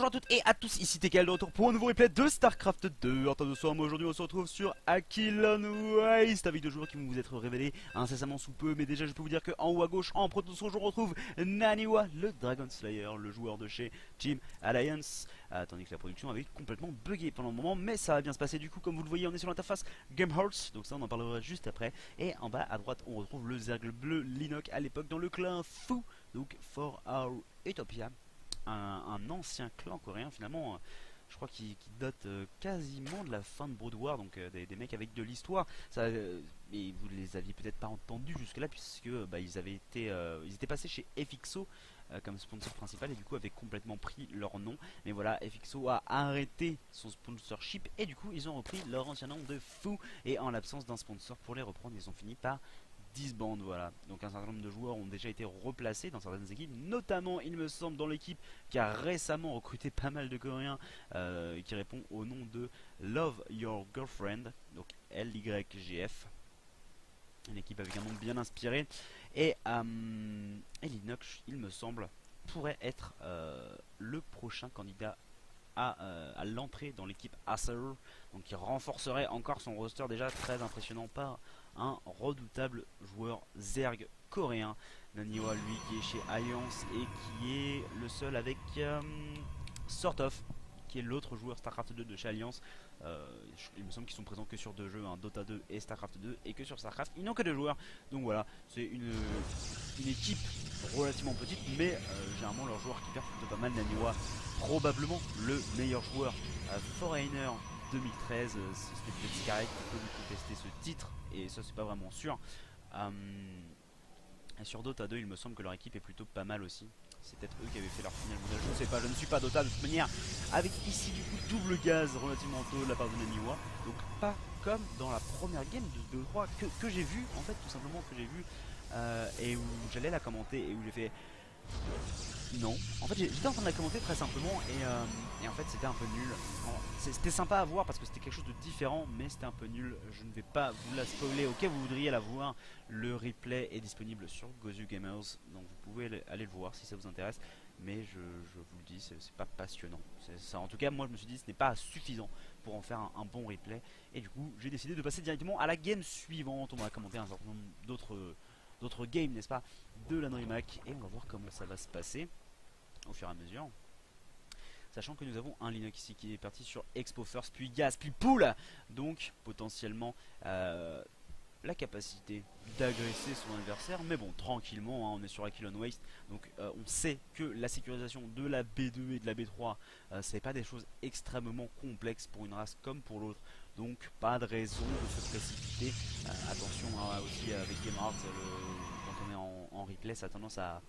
Bonjour à toutes et à tous, ici TKL de retour pour un nouveau replay de StarCraft 2. En temps de soir, aujourd'hui on se retrouve sur Aquilon Waste avec deux joueurs qui vont vous être révélés incessamment sous peu. Mais déjà je peux vous dire qu'en haut à gauche, en proto je retrouve Naniwa, le Dragon Slayer, le joueur de chez Team Alliance. Tandis que la production avait complètement bugué pendant un moment, mais ça va bien se passer du coup. Comme vous le voyez, on est sur l'interface GameHearts, donc ça on en parlera juste après. Et en bas à droite on retrouve le Zergle bleu Linok à l'époque dans le clan Fou, donc For Our Utopia. Un ancien clan coréen finalement, je crois qu'il date quasiment de la fin de Brood War, donc des mecs avec de l'histoire. Et vous les aviez peut-être pas entendus jusque là puisque ils étaient passés chez FXO comme sponsor principal et du coup avaient complètement pris leur nom. Mais voilà, FXO a arrêté son sponsorship et du coup ils ont repris leur ancien nom de Fou, et en l'absence d'un sponsor pour les reprendre, ils ont fini par disband. Voilà, donc un certain nombre de joueurs ont déjà été replacés dans certaines équipes, notamment il me semble dans l'équipe qui a récemment recruté pas mal de Coréens, qui répond au nom de Love Your Girlfriend, donc LYGF, une équipe avec un nom bien inspiré. Et Linux, il me semble, pourrait être le prochain candidat à l'entrée dans l'équipe Acer, donc qui renforcerait encore son roster déjà très impressionnant par un redoutable joueur Zerg coréen. Naniwa, lui, qui est chez Alliance et qui est le seul avec Sort of, qui est l'autre joueur StarCraft 2 de chez Alliance. Il me semble qu'ils sont présents que sur deux jeux, Dota 2 et StarCraft 2, et que sur StarCraft ils n'ont que deux joueurs. Donc voilà, c'est une équipe relativement petite, mais généralement leurs joueurs qui perdent plutôt pas mal. Naniwa, probablement le meilleur joueur. Foreigner 2013, c'était peut-être Scarlet qui peut lui contester ce titre, et ça c'est pas vraiment sûr. Et sur Dota 2, il me semble que leur équipe est plutôt pas mal aussi. C'est peut-être eux qui avaient fait leur finale mondiale, je ne sais pas, je ne suis pas Dota de toute manière. Avec ici du coup double gaz relativement tôt de la part de Naniwa, donc pas comme dans la première game de 2-3 que j'ai vu, en fait tout simplement que j'ai vu, et où j'allais la commenter et où j'ai fait non. En fait j'étais en train de la commenter très simplement, et en fait c'était un peu nul. C'était sympa à voir parce que c'était quelque chose de différent, mais c'était un peu nul. Je ne vais pas vous la spoiler, ok vous voudriez la voir. Le replay est disponible sur Gozu Gamers, donc vous pouvez aller le voir si ça vous intéresse. Mais je vous le dis, c'est pas passionnant. Ça, en tout cas moi je me suis dit ce n'est pas suffisant pour en faire un bon replay. Et du coup j'ai décidé de passer directement à la game suivante. On va commenter un certain nombre d'autres games, n'est-ce pas, de la NOIMAC, et on va voir comment ça va se passer au fur et à mesure. Sachant que nous avons un Linux ici qui est parti sur Expo First, puis Gaz, puis Pool. Donc potentiellement la capacité d'agresser son adversaire. Mais bon, tranquillement, hein, on est sur Aquilon Waste. Donc on sait que la sécurisation de la B2 et de la B3, c'est pas des choses extrêmement complexes pour une race comme pour l'autre. Donc pas de raison de se précipiter. Attention hein, aussi avec GameHearts, quand on est en replay, ça a tendance à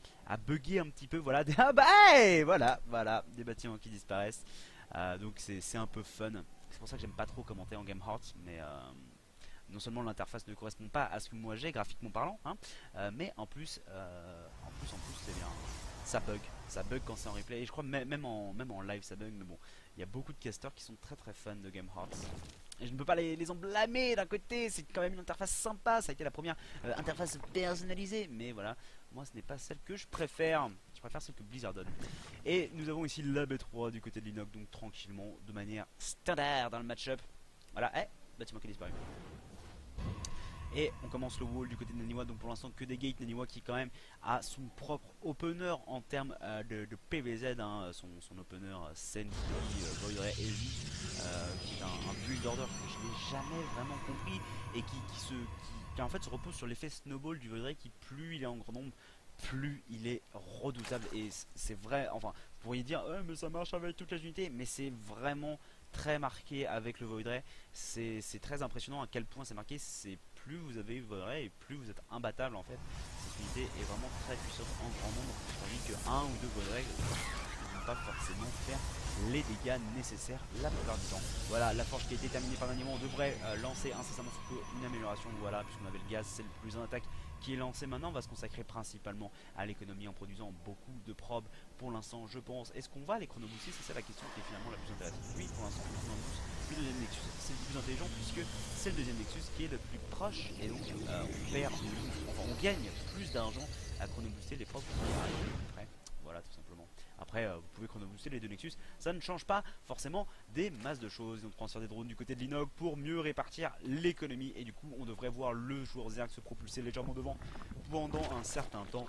bugger un petit peu. Voilà, ah bah, hey, voilà, des bâtiments qui disparaissent. Donc c'est un peu fun. C'est pour ça que j'aime pas trop commenter en GameHearts, mais non seulement l'interface ne correspond pas à ce que moi j'ai graphiquement parlant, hein, mais en plus c'est bien, ça bug quand c'est en replay, et je crois même en live ça bug. Mais bon, il y a beaucoup de casters qui sont très fans de GameHearts, et je ne peux pas les en blâmer. D'un côté c'est quand même une interface sympa, ça a été la première interface personnalisée, mais voilà, moi ce n'est pas celle que je préfère celle que Blizzard donne. Et nous avons ici la B3 du côté de Linux, donc tranquillement, de manière standard dans le match-up. Voilà, bâtiment qui a disparu. Et on commence le wall du côté de Naniwa, donc pour l'instant que des gates. Naniwa qui quand même a son propre opener en termes de PVZ, hein, son opener Sentry Void Ray Heavy, qui est un build order que je n'ai jamais vraiment compris, et qui en fait se repose sur l'effet snowball du Void Ray, qui plus il est en grand nombre, plus il est redoutable. Et c'est vrai, enfin vous pourriez dire mais ça marche avec toutes les unités, mais c'est vraiment très marqué avec le Void Ray. C'est très impressionnant à quel point c'est marqué. C'est plus vous avez Void Ray et plus vous êtes imbattable en fait. Cette unité est vraiment très puissante en grand nombre, tandis que un ou deux Void Ray ne vont pas forcément faire les dégâts nécessaires la plupart du temps. Voilà, la forge qui a été terminée par l'animal, on devrait lancer incessamment sous peu une amélioration. Voilà, puisqu'on avait le gaz, c'est le plus en attaque qui est lancé. Maintenant on va se consacrer principalement à l'économie en produisant beaucoup de probes pour l'instant, je pense. Est-ce qu'on va les chronobooster? C'est ça la question qui est finalement la plus intéressante. Oui, pour l'instant on chronoboost le deuxième Nexus, c'est le plus intelligent puisque c'est le deuxième Nexus qui est le plus proche, et donc on gagne plus d'argent à chronobooster les probes qui arrivent après. Voilà, tout simplement. Après après vous pouvez chrono-booster les deux Nexus, ça ne change pas forcément des masses de choses. Ils ont transféré des drones du côté de l'Innog pour mieux répartir l'économie, et du coup on devrait voir le joueur Zerg se propulser légèrement devant pendant un certain temps,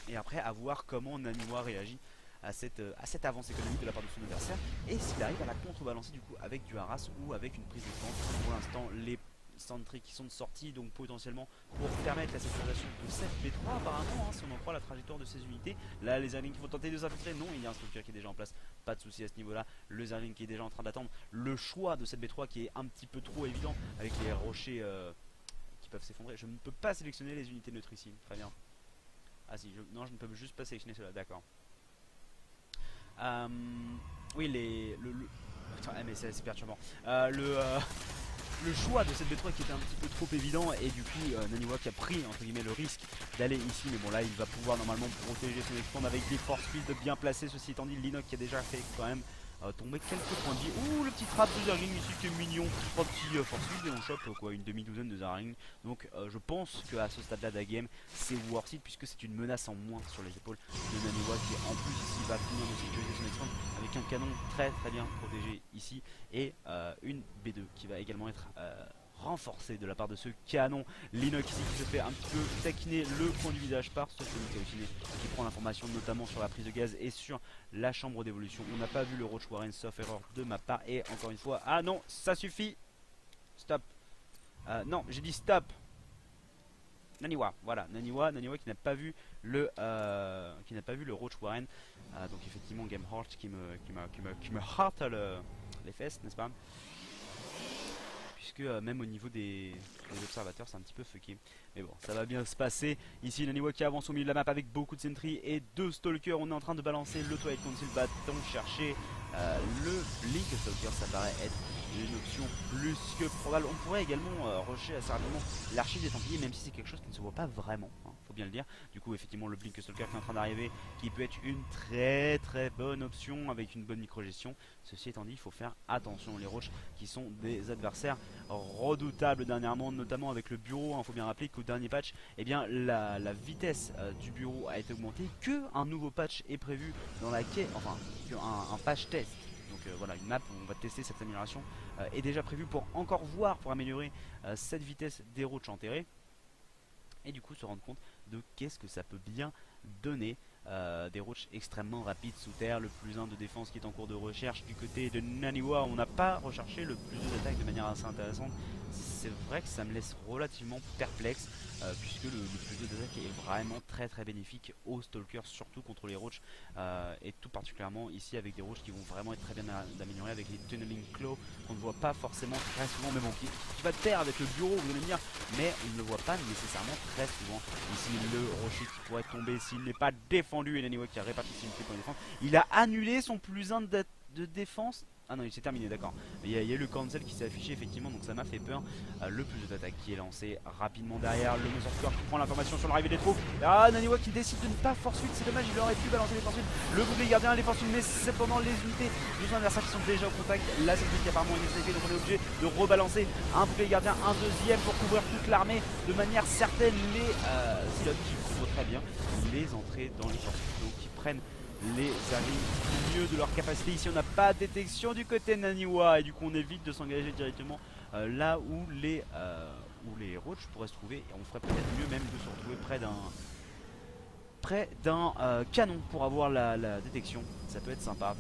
et après à voir comment Naniwa réagit à cette avance économique de la part de son adversaire, et s'il arrive à la contrebalancer du coup avec du harass ou avec une prise de temps. Pour l'instant les sentries qui sont sortis donc potentiellement pour permettre la sécurisation de cette B3 apparemment, hein, si on en croit la trajectoire de ces unités. Là les Zerglings qui vont tenter de s'infiltrer, non, il y a un structure qui est déjà en place, pas de souci à ce niveau là. Le Zergling qui est déjà en train d'attendre le choix de cette B3 qui est un petit peu trop évident avec les rochers qui peuvent s'effondrer. Je ne peux pas sélectionner les unités neutres ici, très bien. Ah si, non, je ne peux juste pas sélectionner cela, d'accord. Oui, mais c'est perturbant. Le choix de cette B3 qui était un petit peu trop évident, et du coup Naniwa qui a pris entre guillemets le risque d'aller ici, mais bon là il va pouvoir normalement protéger son expand avec des force fields bien placés. Ceci étant dit, l'Innog qui a déjà fait quand même tomber quelques points de vie. Ouh, le petit trap de Zergling ici qui est mignon. 3 petits force fields et on chope quoi, une demi-douzaine de Zergling. Donc je pense qu'à ce stade là de la game c'est worth it, puisque c'est une menace en moins sur les épaules de Naniwa, qui en plus ici va finir de sécuriser son expand avec un canon très bien protégé ici, et une B2 qui va également être renforcée de la part de ce canon. L'Innog ici qui se fait un petit peu taquiner le coin du visage par ce Sonic qui prend l'information notamment sur la prise de gaz et sur la chambre d'évolution. On n'a pas vu le Roach Warren, sauf erreur de ma part, et encore une fois, ah non, ça suffit, stop, non, j'ai dit stop. Naniwa, voilà, Naniwa qui n'a pas vu le Roach Warren, donc effectivement Game Heart qui me heart les fesses, n'est-ce pas, puisque même au niveau des observateurs c'est un petit peu fucké. Mais bon, ça va bien se passer. Ici Naniwa qui avance au milieu de la map avec beaucoup de sentry et 2 stalkers. On est en train de balancer le Twilight Council, va-t-on chercher le Blink Stalker? Ça paraît être une option plus que probable. On pourrait également rusher assez rapidement l'archive des Templiers, même si c'est quelque chose qui ne se voit pas vraiment, hein, faut bien le dire. Du coup effectivement le Blink Stalker qui est en train d'arriver, qui peut être une très bonne option avec une bonne micro-gestion. Ceci étant dit, il faut faire attention. Les Roach qui sont des adversaires redoutables dernièrement, notamment avec le bureau. Il faut bien rappeler qu'au dernier patch, eh bien, la vitesse du bureau a été augmentée, que un nouveau patch est prévu dans laquelle, enfin, un patch test. Donc voilà, une map où on va tester cette amélioration est déjà prévue pour encore voir, pour améliorer cette vitesse des Roach enterrés. Et du coup se rendre compte de qu'est-ce que ça peut bien donner. Des Roach extrêmement rapides sous terre, le plus 1 de défense qui est en cours de recherche du côté de Naniwa. On n'a pas recherché le plus 2 d'attaque de manière assez intéressante. C'est vrai que ça me laisse relativement perplexe, puisque le plus 2 d'attaque est vraiment très bénéfique aux Stalkers, surtout contre les Roach, et tout particulièrement ici avec des Roach qui vont vraiment être très bien améliorés avec les Tunneling Claw qu'on ne voit pas forcément très souvent, mais bon, qui va de pair avec le bureau, vous allez me dire, mais on ne le voit pas nécessairement très souvent. Ici le rocher qui pourrait tomber s'il n'est pas défendu, et Naniwa qui a réparti ses unités pour défendre. Il a annulé son plus 1 de défense. Ah non, il s'est terminé, d'accord. Il y a eu le cancel qui s'est affiché effectivement, donc ça m'a fait peur. Le plus d'attaque qui est lancé rapidement derrière. Le Monster Score qui prend l'information sur l'arrivée des troupes. Ah, Naniwa qui décide de ne pas force suite, c'est dommage, il aurait pu balancer les force suite. Le bouclier gardien, les force suite, mais cependant les unités de son adversaire qui sont déjà au contact. Là, c'est qui apparemment est snipé, donc on est obligé de rebalancer un bouclier gardien, un deuxième pour couvrir toute l'armée de manière certaine. Les silotes qui couvrent très bien les entrées dans les force suite, donc qui prennent les Zerglings au mieux de leur capacité. Ici on n'a pas de détection du côté de Naniwa, et du coup on évite de s'engager directement là où les Roach pourraient se trouver, et on ferait peut-être mieux même de se retrouver près d'un canon pour avoir la détection. Ça peut être sympa.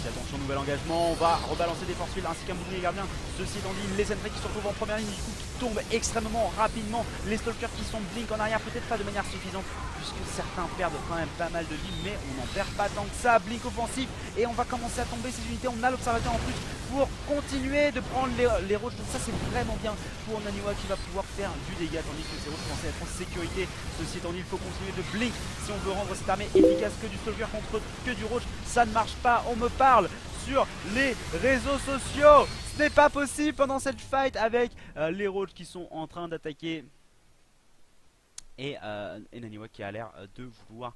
Attention, nouvel engagement, on va rebalancer des force fields ainsi qu'un bouclier gardien. Ceci étant dit, les sentries qui se retrouvent en première ligne, du coup qui tombent extrêmement rapidement. Les stalkers qui sont blink en arrière, peut-être pas de manière suffisante, puisque certains perdent quand même pas mal de vie, mais on n'en perd pas tant que ça. Blink offensif, et on va commencer à tomber ces unités. On a l'observateur en plus pour continuer de prendre les Roach. Donc ça c'est vraiment bien pour Naniwa qui va pouvoir faire du dégât, tandis que ces Roach pensaient être en sécurité. Ceci étant dit, il faut continuer de blink si on veut rendre cette armée efficace. Que du stalker contre que du Roach, ça ne marche pas. On me parle sur les réseaux sociaux, ce n'est pas possible pendant cette fight avec les Roach qui sont en train d'attaquer, et Naniwa qui a l'air de vouloir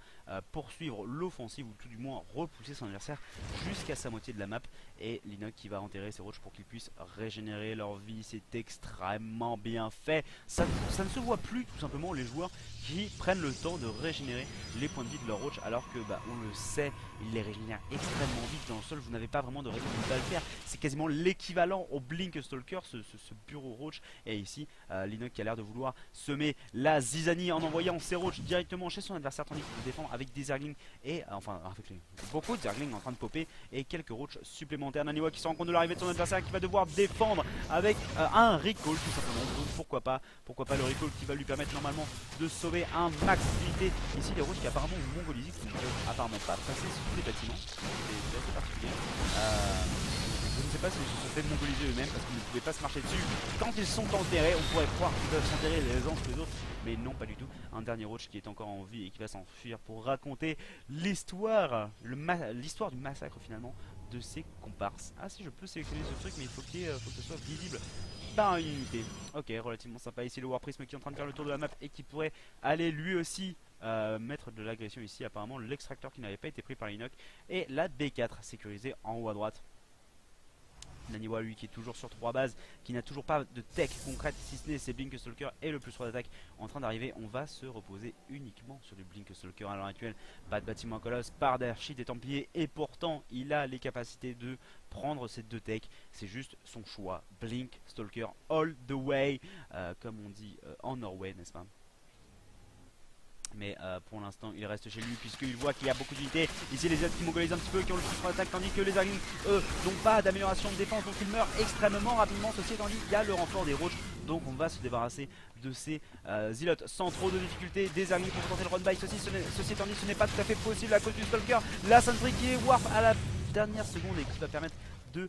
poursuivre l'offensive ou tout du moins repousser son adversaire jusqu'à sa moitié de la map. Et Linox qui va enterrer ses roaches pour qu'ils puissent régénérer leur vie. C'est extrêmement bien fait. Ça ne se voit plus tout simplement les joueurs qui prennent le temps de régénérer les points de vie de leur roach, alors que on le sait, ils les régénèrent extrêmement vite dans le sol. Vous n'avez pas vraiment de raison de ne pas le faire. C'est quasiment l'équivalent au Blink Stalker, ce bureau roach. Et ici Linox qui a l'air de vouloir semer la zizanie en envoyant ses roach directement chez son adversaire, tandis qu'il peut défendre avec des zerglings et enfin avec beaucoup de zerglings en train de popper et quelques roach supplémentaires. Naniwa qui se rend compte de l'arrivée de son adversaire, qui va devoir défendre avec un recall tout simplement. Donc pourquoi pas le recall qui va lui permettre normalement de sauver un max d'unité. Ici les roach qui apparemment mongolisent, qui ne peuvent apparemment pas passer sous les bâtiments. C'est assez particulier. Je ne sais pas si ils se sont fait mongoliser eux-mêmes parce qu'ils ne pouvaient pas se marcher dessus. Quand ils sont enterrés, on pourrait croire qu'ils peuvent s'enterrer les uns sous les autres, mais non, pas du tout. Un dernier roach qui est encore en vie et qui va s'enfuir pour raconter l'histoire du massacre finalement de ses comparses. Ah si, je peux sélectionner ce truc, mais il faut que ce soit visible par une unité. Ok, relativement sympa. Ici le Warprism qui est en train de faire le tour de la map et qui pourrait aller lui aussi mettre de l'agression ici. Apparemment l'extracteur qui n'avait pas été pris par l'Inox et la B4 sécurisée en haut à droite. Naniwa lui qui est toujours sur 3 bases, qui n'a toujours pas de tech concrète si ce n'est ses Blink Stalker et le plus 3 d'attaque en train d'arriver. On va se reposer uniquement sur du Blink Stalker à l'heure actuelle. Pas de bâtiment colosse, pas d'archite et templier, et pourtant il a les capacités de prendre ces 2 techs. C'est juste son choix. Blink Stalker all the way, comme on dit en Norway, n'est-ce pas? Mais pour l'instant il reste chez lui puisqu'il voit qu'il y a beaucoup d'unités. Ici les aides qui mongolisent un petit peu, qui ont le plus d'attaque, tandis que les Zerglings eux n'ont pas d'amélioration de défense, donc ils meurent extrêmement rapidement. Ceci étant dit, il y a le renfort des roach, donc on va se débarrasser de ces zilotes sans trop de difficulté. Des Zerglings pour tenter le run by, ceci étant dit ce n'est pas tout à fait possible à cause du Stalker. La Sentry qui est warp à la dernière seconde et qui va permettre de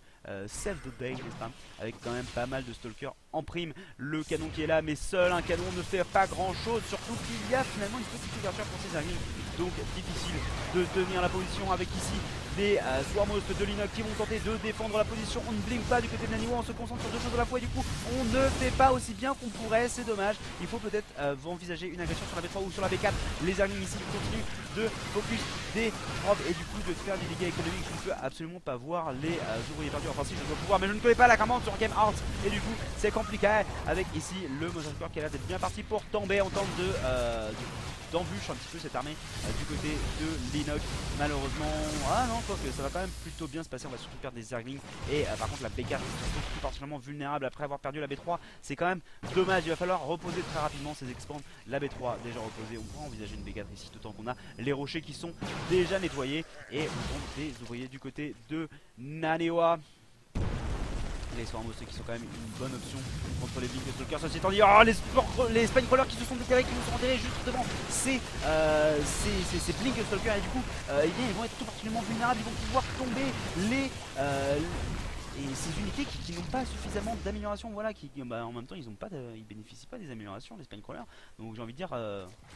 save the day, n'est-ce pas, avec quand même pas mal de stalkers en prime. Le canon qui est là, mais seul un canon ne fait pas grand chose, surtout qu'il y a finalement une petite ouverture pour ces Zerglings, donc difficile de tenir la position avec ici des Swarmos de Linox qui vont tenter de défendre la position. On ne blink pas du côté de Naniwa, on se concentre sur 2 choses à la fois et du coup on ne fait pas aussi bien qu'on pourrait, c'est dommage. Il faut peut-être envisager une agression sur la B3 ou sur la B4. Les Zerglings ici continuent de focus des probes et du coup de faire des dégâts économiques. Je ne peux absolument pas voir les ouvriers perdus, enfin si je dois pouvoir, mais je ne connais pas la commande sur Game Art et du coup c'est compliqué avec ici le Mosasaur qui a l'air d'être bien parti pour tomber en tente d'embûche un petit peu cette armée du côté de Linox. Malheureusement, ah non, quoique ça va quand même plutôt bien se passer. On va surtout perdre des Zerglings et par contre la B4 est tout particulièrement vulnérable après avoir perdu la B3. C'est quand même dommage, il va falloir reposer très rapidement ces expands. La B3 déjà reposée, on pourra envisager une B4 ici tout en qu'on a les rochers qui sont déjà nettoyés et on compte des ouvriers du côté de Naniwa. Les Swarmos qui sont quand même une bonne option contre les Blink Stalkers. Ceci étant dit, oh, les Spinecrawlers qui se sont déterrés, qui nous sont enterrés juste devant ces Blink Stalkers et du coup eh bien, ils vont être tout particulièrement vulnérables. Ils vont pouvoir tomber et ces unités qui n'ont pas suffisamment d'amélioration, voilà, en même temps ils bénéficient pas des améliorations, les Spinecrawlers, donc j'ai envie de dire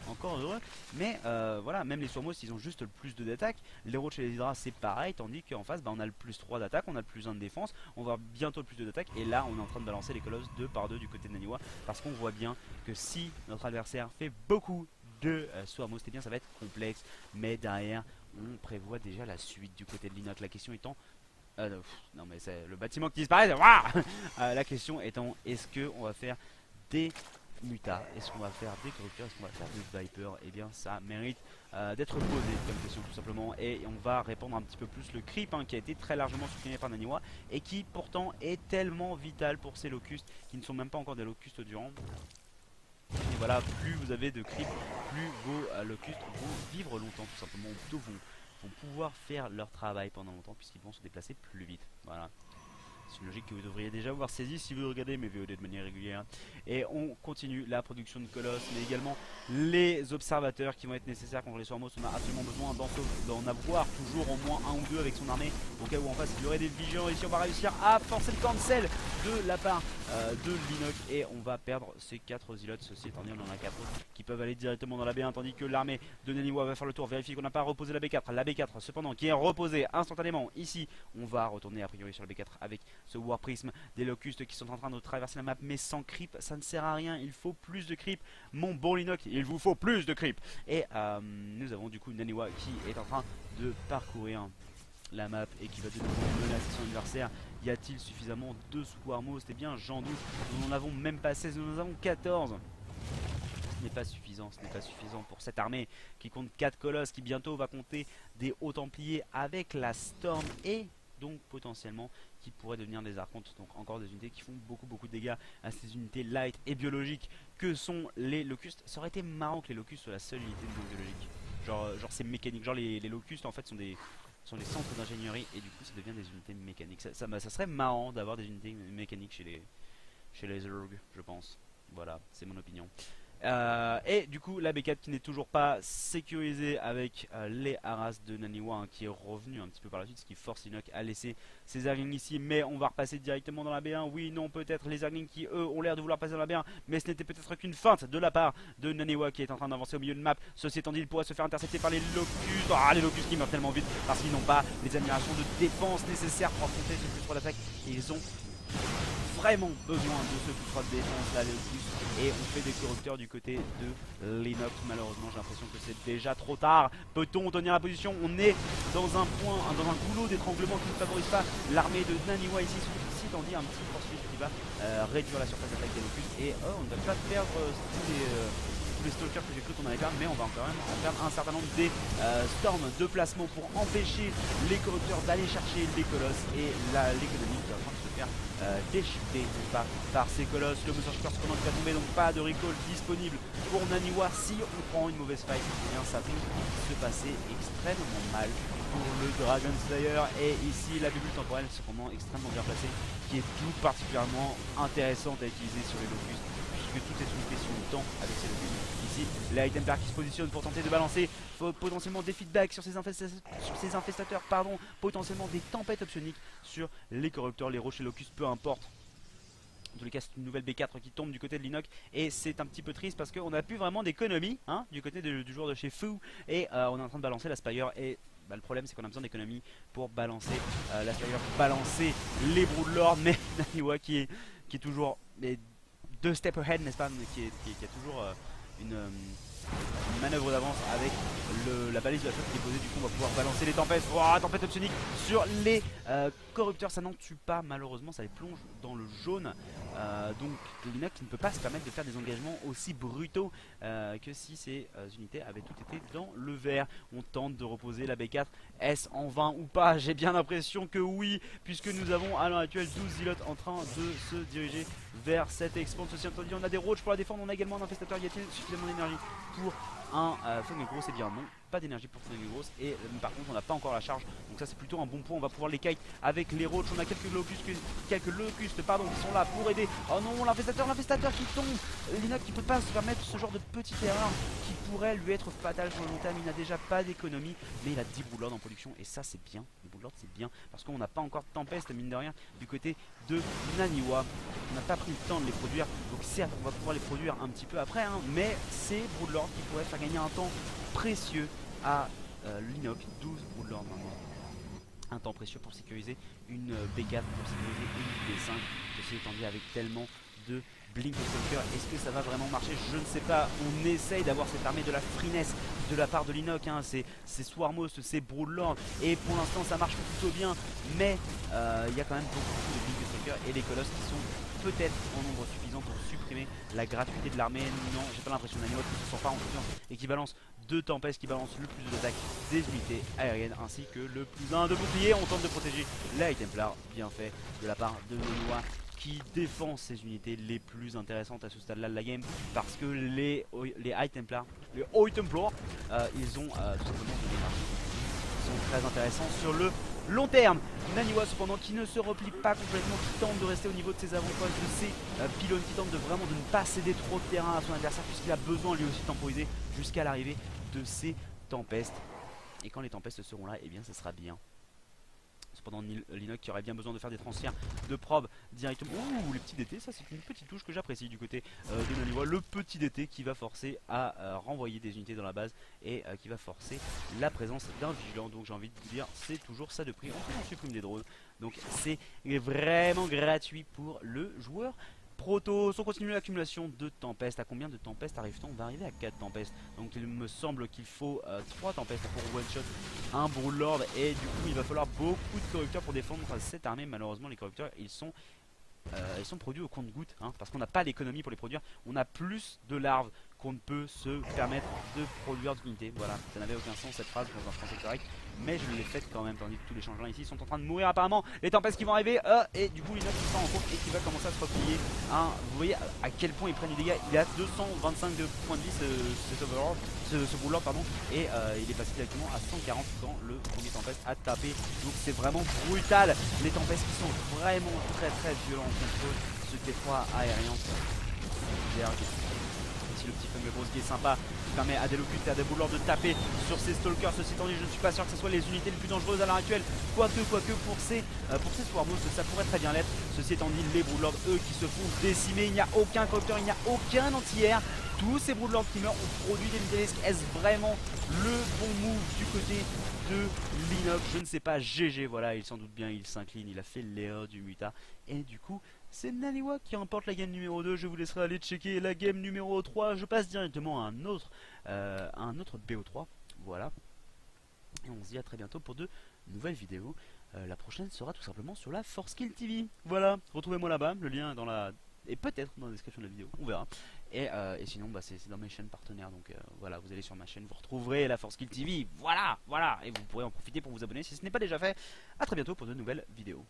encore heureux, mais voilà, même les Swarmos ils ont juste le plus 2 d'attaque, les Roach et les Hydra c'est pareil, tandis qu'en face on a le plus 3 d'attaque, on a le plus 1 de défense, on va bientôt le plus 2 d'attaque, et là on est en train de balancer les colosses 2 par 2 du côté de Naniwa, parce qu'on voit bien que si notre adversaire fait beaucoup de Swarmos, eh bien ça va être complexe, mais derrière on prévoit déjà la suite du côté de Linox. La question étant non mais c'est le bâtiment qui disparaît. La question étant, est-ce qu'on va faire des mutas, est-ce qu'on va faire des corrupteurs, est-ce qu'on va faire des vipers? Et bien ça mérite d'être posé comme question tout simplement. Et on va répandre un petit peu plus le creep qui a été très largement supprimé par Naniwa et qui pourtant est tellement vital pour ces locustes qui ne sont même pas encore des locustes durant. Et voilà, plus vous avez de creep, plus vos locustes vont vivre longtemps tout simplement, ou plutôt vont pouvoir faire leur travail pendant longtemps puisqu'ils vont se déplacer plus vite. Voilà. C'est une logique que vous devriez déjà avoir saisie si vous regardez mes VOD de manière régulière. Et on continue la production de colosses, mais également les observateurs qui vont être nécessaires contre les Swarmos. On a absolument besoin d'en avoir toujours au moins 1 ou 2 avec son armée, au cas où en face il y aurait des vigilants. Ici on va réussir à forcer le cancel de la part de Linox et on va perdre ces 4 Zealots. Ceci étant dit, on en a 4 autres qui peuvent aller directement dans la B1 tandis que l'armée de Naniwa va faire le tour, vérifier qu'on n'a pas reposé la B4. La B4 cependant qui est reposée instantanément ici. On va retourner a priori sur la B4 avec ce War Prism, des locustes qui sont en train de traverser la map mais sans creep, ça ne sert à rien, il faut plus de creep. Mon bon Linox, il vous faut plus de creep. Et nous avons du coup Naniwa qui est en train de parcourir la map et qui va de nouveau menacer son adversaire. Y a-t-il suffisamment de Swarmos? Eh bien j'en doute, nous n'en avons même pas 16, nous en avons 14. Ce n'est pas suffisant, ce n'est pas suffisant pour cette armée qui compte 4 colosses, qui bientôt va compter des hauts templiers avec la Storm et donc potentiellement qui pourraient devenir des archontes. Donc encore des unités qui font beaucoup de dégâts à ces unités light et biologiques que sont les locustes. Ça aurait été marrant que les locustes soient la seule unité non biologique. Genre c'est mécanique, genre les locustes en fait sont des centres d'ingénierie et du coup ça devient des unités mécaniques. Ça serait marrant d'avoir des unités mécaniques chez les Zerg, je pense. Voilà, c'est mon opinion. Et du coup la B4 qui n'est toujours pas sécurisée avec les haras de Naniwa hein, qui est revenu un petit peu par la suite, ce qui force Linox à laisser ses Zerglings ici, mais on va repasser directement dans la B1. Oui, non, peut-être les Zerglings qui eux ont l'air de vouloir passer dans la B1, mais ce n'était peut-être qu'une feinte de la part de Naniwa qui est en train d'avancer au milieu de map. Ceci étant dit, il pourrait se faire intercepter par les locustes. Ah, les locustes qui meurent tellement vite parce qu'ils n'ont pas les admirations de défense nécessaires pour affronter ce plus 3 d'attaque. Ils ont vraiment besoin de ce plus 3 de défense là, les locustes. Et on fait des corrupteurs du côté de Linox. Malheureusement j'ai l'impression que c'est déjà trop tard. Peut-on tenir la position? On est dans un point, dans un goulot d'étranglement qui ne favorise pas l'armée de Naniwa ici. Ceci étant dit, un petit poursuite qui va réduire la surface d'attaque des locustes. Et on ne va pas perdre tous les stalkers que j'ai cru qu'on allait perdre, mais on va quand même en perdre un certain nombre des storms de placement pour empêcher les corrupteurs d'aller chercher les colosses et l'économie qui est en train de se faire déchiqueter par ces colosses. Le Monster Shipper cependant qui va tomber, donc pas de recall disponible pour Naniwa. Si on prend une mauvaise fight, eh bien ça peut se passer extrêmement mal pour le Dragon Slayer. Et ici la bulle temporelle cependant extrêmement bien placée, qui est tout particulièrement intéressante à utiliser sur les locustes, puisque tout est une question de temps avec ces locustes. Ici, les Templar qui se positionnent pour tenter de balancer potentiellement des feedbacks sur ces infestateurs, pardon, potentiellement des tempêtes optioniques sur les corrupteurs, les rochers locustes, peu importe. En tous les cas, c'est une nouvelle B4 qui tombe du côté de Linox et c'est un petit peu triste parce qu'on n'a plus vraiment d'économie hein, du côté du joueur de chez Foo et on est en train de balancer la Spire et bah, le problème c'est qu'on a besoin d'économie pour balancer la Spire, balancer les Broodlords, mais Naniwa qui est toujours les 2 steps ahead, n'est-ce pas, qui a toujours une manœuvre d'avance avec la balise de la flotte qui est posée. Du coup on va pouvoir balancer les tempêtes. Oh, tempête optionique sur les corrupteurs, ça n'en tue pas malheureusement, ça les plonge dans le jaune. Donc Linox ne peut pas se permettre de faire des engagements aussi brutaux que si ces unités avaient toutes été dans le vert. On tente de reposer la B4, est-ce en vain ou pas? J'ai bien l'impression que oui, puisque nous avons à l'heure actuelle 12 Zealots en train de se diriger vers cette expanse. Ceci étant dit, on a des roaches pour la défendre, on a également un infestateur. Y a-t-il suffisamment d'énergie pour un Fang Gross? Eh bien non, pas d'énergie pour Fang Gross et par contre on n'a pas encore la charge, donc ça c'est plutôt un bon point. On va pouvoir les kite avec les roaches. On a quelques locustes qui sont là pour aider. Oh non, l'infestateur qui tombe. Linox qui peut pas se permettre ce genre de petite erreur qui pourrait lui être fatale sur le long terme. Il n'a déjà pas d'économie, mais il a 10 Broodlords en production et ça c'est bien. Les Broodlords c'est bien parce qu'on n'a pas encore de tempête mine de rien du côté de Naniwa. On n'a pas pris le temps de les produire, donc certes on va pouvoir les produire un petit peu après hein, mais c'est Broodlords qui pourrait faire gagner un temps précieux à Linox. 12 Broodlords maintenant, un temps précieux pour sécuriser une B4, pour sécuriser une B5. Ceci étant dit, avec tellement de Blink Stalker, est-ce que ça va vraiment marcher? Je ne sais pas. On essaye d'avoir cette armée de la freeness de la part de Linox hein. C'est Swarmos, c'est Broodlord et pour l'instant ça marche plutôt bien, mais il y a quand même beaucoup de Blink Stalker et les colosses qui sont peut-être en nombre suffisant pour supprimer la gratuité de l'armée. Non, j'ai pas l'impression d'Aniwa qui ne se sent pas en confiance et qui balance 2 tempêtes, qui balance le plus d'attaques des unités aériennes ainsi que le plus 1 de bouclier. On tente de protéger la High Templar, bien fait de la part de Naniwa qui défend ses unités les plus intéressantes à ce stade là de la game, parce que les High Templar, les High Templar, ils ont tout simplement des démarches qui sont très intéressants sur le long terme. Naniwa cependant qui ne se replie pas complètement, qui tente de rester au niveau de ses avant-postes, de ses pylônes, qui tente de vraiment de ne pas céder trop de terrain à son adversaire puisqu'il a besoin lui aussi de temporiser jusqu'à l'arrivée de ces tempestes. Et quand les tempestes seront là, et eh bien ce sera bien. Cependant Linox qui aurait bien besoin de faire des transferts de probe directement. Ouh, les petits DT, ça c'est une petite touche que j'apprécie du côté de Naniwa. Le petit DT qui va forcer à renvoyer des unités dans la base et qui va forcer la présence d'un vigilant. Donc j'ai envie de vous dire, c'est toujours ça de prix. On supprime des drones. Donc c'est vraiment gratuit pour le joueur. Protoss, on continue l'accumulation de tempestes. À combien de tempestes arrive-t-on? On va arriver à 4 tempestes. Donc il me semble qu'il faut 3 tempestes pour one shot un Broodlord. Et du coup il va falloir beaucoup de corrupteurs pour défendre cette armée. Malheureusement les corrupteurs ils sont produits au compte-gouttes, hein, parce qu'on n'a pas l'économie pour les produire. On a plus de larves qu'on ne peut se permettre de produire d'unités. Voilà, ça n'avait aucun sens cette phrase dans un français correct, mais je l'ai faite quand même, tandis que tous les changelins ici sont en train de mourir apparemment. Les tempêtes qui vont arriver, et du coup l'Inox qui sera en cours et qui va commencer à se replier. Hein, vous voyez à quel point il prennent du dégât. Il a 225 de points de vie ce Broodlord, pardon, et il est passé directement à 140 quand le premier tempête a tapé. Donc c'est vraiment brutal. Les tempêtes qui sont vraiment très violents contre ce détroit aérien. Ici le petit Fungal qui est sympa, qui permet à des locuteurs et à des Broodlords de taper sur ces stalkers. Ceci étant dit, je ne suis pas sûr que ce soit les unités les plus dangereuses à l'heure actuelle. Quoique pour ces Swarmos, ça pourrait très bien l'être. Ceci étant dit, les Broodlords, eux, qui se font décimer. Il n'y a aucun corrupteur, il n'y a aucun anti-air. Tous ces Broodlords qui meurent ont produit des Mutalisks. Est-ce vraiment le bon move du côté de l'Inox? Je ne sais pas. GG, voilà, il s'en doute bien, il s'incline, il a fait l'erreur du Muta. Et du coup, c'est Naniwa qui remporte la game numéro 2. Je vous laisserai aller checker la game numéro 3. Je passe directement à un autre BO3. Voilà. Et on se dit à très bientôt pour de nouvelles vidéos. La prochaine sera tout simplement sur la Forcekill TV. Voilà, retrouvez-moi là-bas. Le lien est dans la... et peut-être dans la description de la vidéo. On verra. Et sinon, bah, c'est dans mes chaînes partenaires. Donc voilà, vous allez sur ma chaîne, vous retrouverez la Forcekill TV. Voilà. Et vous pourrez en profiter pour vous abonner si ce n'est pas déjà fait. A très bientôt pour de nouvelles vidéos.